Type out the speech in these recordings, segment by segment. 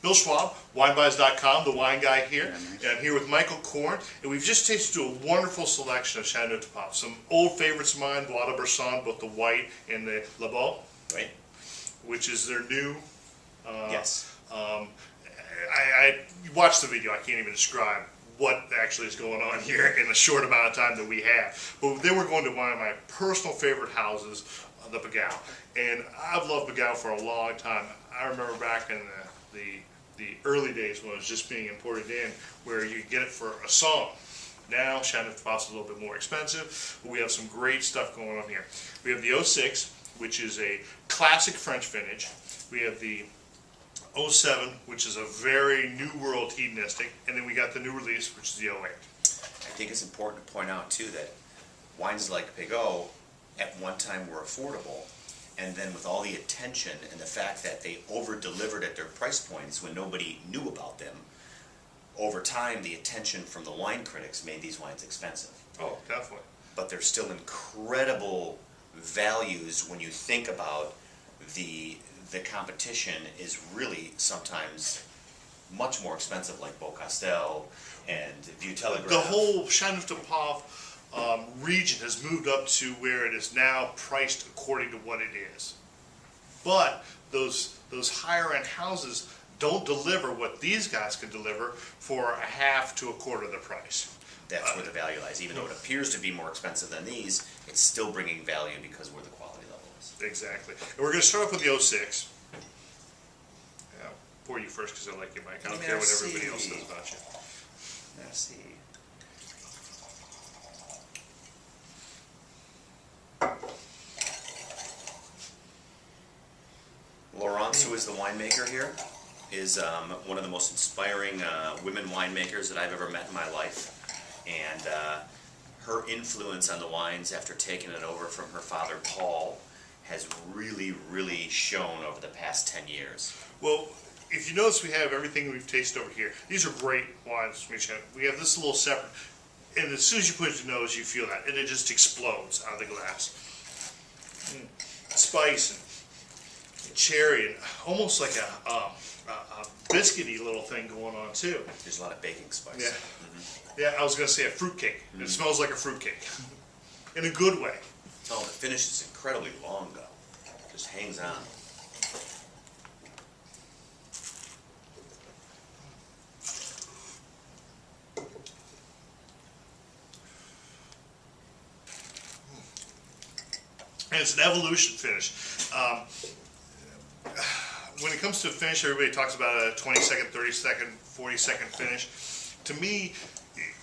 Bill Schwab, winebuys.com, the wine guy here. And I'm here with Michael Korn, and we've just tasted a wonderful selection of ChdP. Some old favorites of mine, Bois de Bresson, both the white and the Le Beau, Right. which is their new. Yes. I watched the video, I can't even describe what actually is going on here in the short amount of time that we have. But then we're going to one of my personal favorite houses, the Pegau. And I've loved Pegau for a long time. I remember back in the early days when it was just being imported in, where you get it for a song. Now, ChdP's a little bit more expensive, but we have some great stuff going on here. We have the 06, which is a classic French vintage. We have the 07, which is a very new world hedonistic, and then we got the new release, which is the 08. I think it's important to point out too that wines like Pegau at one time were affordable, and then with all the attention and the fact that they over-delivered at their price points when nobody knew about them, over time the attention from the wine critics made these wines expensive. Oh, definitely. But they're still incredible values when you think about the competition is really sometimes much more expensive, like Beaucastel and Vieux Telegraph. The whole ChdP region has moved up to where it is now priced according to what it is. But those higher end houses don't deliver what these guys can deliver for a half to a quarter of the price. That's where the value lies. Even though it appears to be more expensive than these, it's still bringing value because of where the quality level is. Exactly. And we're going to start off with the 06. Yeah, I'll pour you first because I like you, Mike. I don't care what everybody else says about you. Merci. Laurence, who is the winemaker here, is one of the most inspiring women winemakers that I've ever met in my life. And her influence on the wines after taking it over from her father, Paul, has really, really shown over the past 10 years. Well, if you notice, we have everything we've tasted over here. These are great wines. We have this a little separate. And as soon as you put it in your nose, you feel that. And it just explodes out of the glass. Spice and cherry and almost like a biscuity little thing going on too. There's a lot of baking spice. Yeah. Mm-hmm. Yeah, I was going to say a fruitcake. It smells like a fruitcake. In a good way. Oh, the finish is incredibly long though. Just hangs on. And it's an evolution finish. When it comes to finish, everybody talks about a 20-second, 30-second, 40-second finish. To me,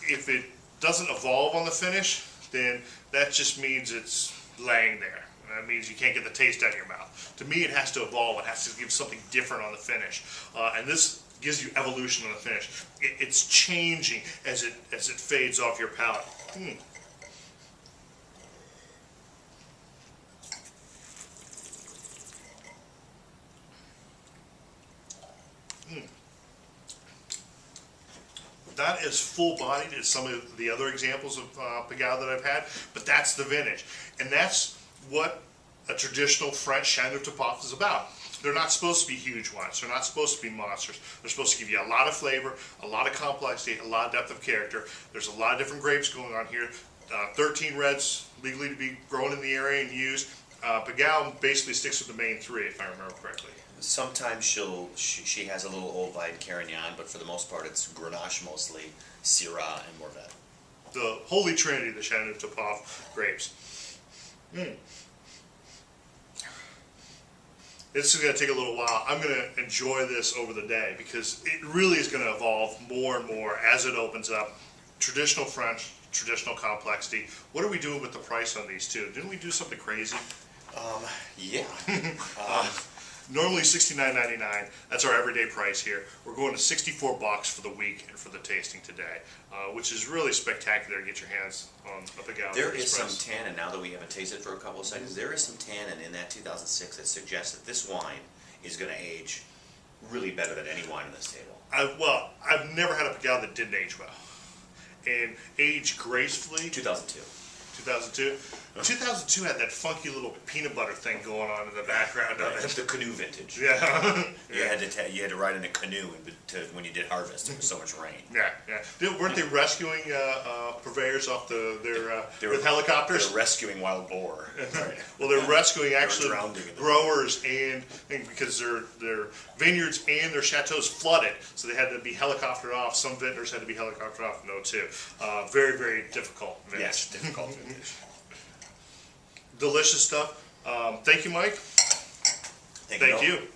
if it doesn't evolve on the finish, then that just means it's laying there. That means you can't get the taste out of your mouth. To me, it has to evolve. It has to give something different on the finish. And this gives you evolution on the finish. It's changing as it fades off your palate. Not as full-bodied as some of the other examples of Pegau that I've had, but that's the vintage. And that's what a traditional French ChdP is about. They're not supposed to be huge wines. They're not supposed to be monsters. They're supposed to give you a lot of flavor, a lot of complexity, a lot of depth of character. There's a lot of different grapes going on here. 13 reds legally to be grown in the area and used. Pegau basically sticks with the main three, if I remember correctly. Sometimes she has a little old vine Carignan, but for the most part it's Grenache mostly, Syrah, and Mourvèdre. The holy trinity of the ChdP grapes. This is going to take a little while. I'm going to enjoy this over the day because it really is going to evolve more and more as it opens up. Traditional French, traditional complexity. What are we doing with the price on these two? Didn't we do something crazy? Yeah. Normally $69.99. That's our everyday price here. We're going to $64 for the week and for the tasting today, which is really spectacular to get your hands on a Pegau. There is some tannin, now that we haven't tasted for a couple of seconds, there is some tannin in that 2006 that suggests that this wine is going to age really better than any wine on this table. I've never had a Pegau that didn't age well. And age gracefully. 2002. 2002. 2002 had that funky little peanut butter thing going on in the background of it. The canoe vintage. Yeah. You had to ride in a canoe when you did harvest. There was so much rain. Weren't they rescuing purveyors off with helicopters? They're rescuing wild boar. Right. Well, they're rescuing actually drowning in the growers and because their vineyards and their chateaus flooded, so they had to be helicoptered off. Some vintners had to be helicoptered off. No, too. Very, very difficult. Vintage. Yes, difficult vintage. Delicious stuff. Thank you, Mike. Thank you.